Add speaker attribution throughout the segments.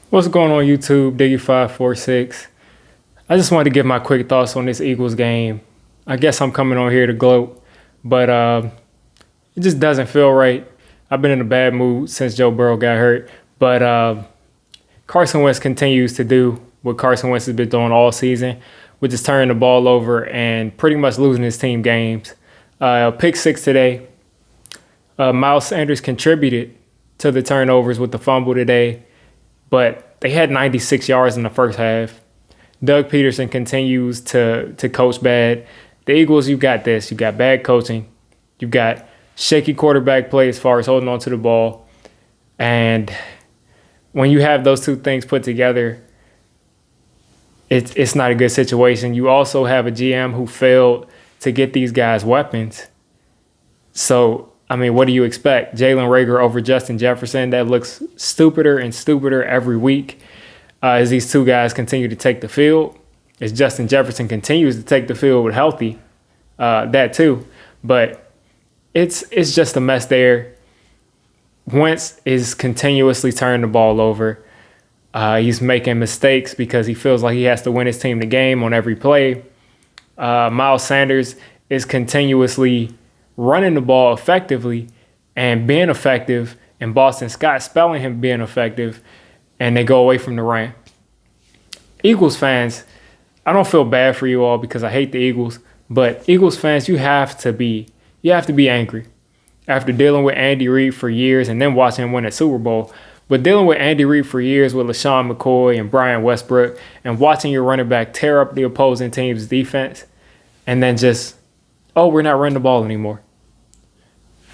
Speaker 1: What's going on YouTube, Diggy546? I just wanted to give my quick thoughts on this Eagles game. I guess I'm coming on here to gloat, but it just doesn't feel right. I've been in a bad mood since Joe Burrow got hurt, but Carson Wentz continues to do what Carson Wentz has been doing all season, which is turning the ball over and pretty much losing his team games. Pick six today. Miles Sanders contributed to the turnovers with the fumble today, but they had 96 yards in the first half. Doug Pederson continues to coach bad. The Eagles, you got this. You got bad coaching. You got shaky quarterback play as far as holding on to the ball. And when you have those two things put together, it's not a good situation. You also have a GM who failed to get these guys weapons. So, I mean, what do you expect? Jalen Reagor over Justin Jefferson? That looks stupider and stupider every week as these two guys continue to take the field. As Justin Jefferson continues to take the field with healthy, that too. But it's just a mess there. Wentz is continuously turning the ball over. He's making mistakes because he feels like he has to win his team the game on every play. Miles Sanders is continuously running the ball effectively and being effective, and Boston Scott spelling him being effective, and they go away from the run. Eagles fans, I don't feel bad for you all because I hate the Eagles, but Eagles fans, you have to be angry after dealing with Andy Reid for years and then watching him win a Super Bowl. But dealing with Andy Reid for years with LaShawn McCoy and Brian Westbrook and watching your running back tear up the opposing team's defense and then just, oh, we're not running the ball anymore.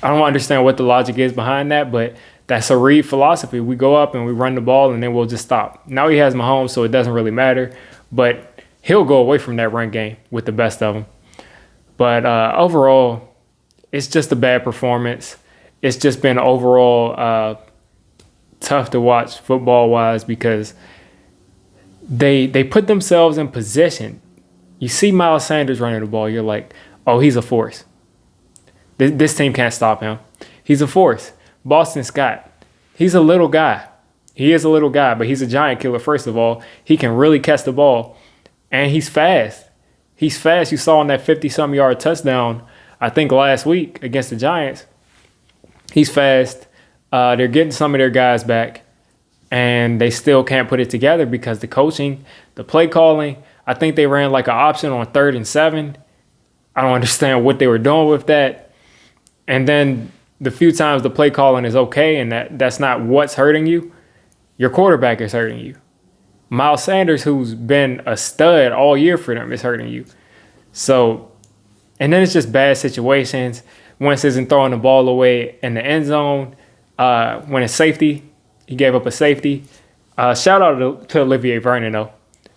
Speaker 1: I don't understand what the logic is behind that, but that's a Reid philosophy. We go up and we run the ball and then we'll just stop. Now he has Mahomes, so it doesn't really matter, but he'll go away from that run game with the best of them. But overall, it's just a bad performance. It's just been overall tough to watch football-wise because they put themselves in position. You see Miles Sanders running the ball, you're like, oh, he's a force. This team can't stop him. He's a force. Boston Scott, he's a little guy. He is a little guy, but he's a giant killer, first of all. He can really catch the ball, and he's fast. He's fast. You saw on that 50-something yard touchdown, I think last week against the Giants. He's fast. They're getting some of their guys back, and they still can't put it together because the coaching, the play calling, I think they ran like an option on 3rd and 7. I don't understand what they were doing with that. And then the few times the play calling is okay and that's not what's hurting you, your quarterback is hurting you. Miles Sanders, who's been a stud all year for them, is hurting you. So, and then it's just bad situations. Wentz isn't throwing the ball away in the end zone. When it's safety, he gave up a safety. Shout out to Olivier Vernon, though.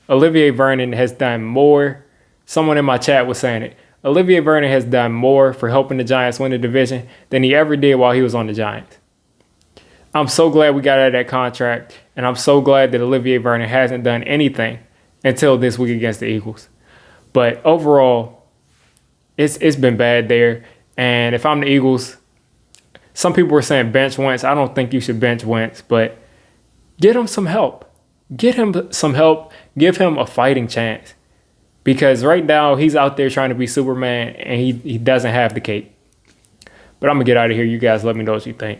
Speaker 1: Olivier Vernon has done more. Someone in my chat was saying it. Olivier Vernon has done more for helping the Giants win the division than he ever did while he was on the Giants. I'm so glad we got out of that contract, and I'm so glad that Olivier Vernon hasn't done anything until this week against the Eagles. But overall, it's been bad there. And if I'm the Eagles, some people were saying bench Wentz. I don't think you should bench Wentz, but get him some help. Get him some help. Give him a fighting chance. Because right now, he's out there trying to be Superman, and he doesn't have the cape. But I'm going to get out of here. You guys let me know what you think.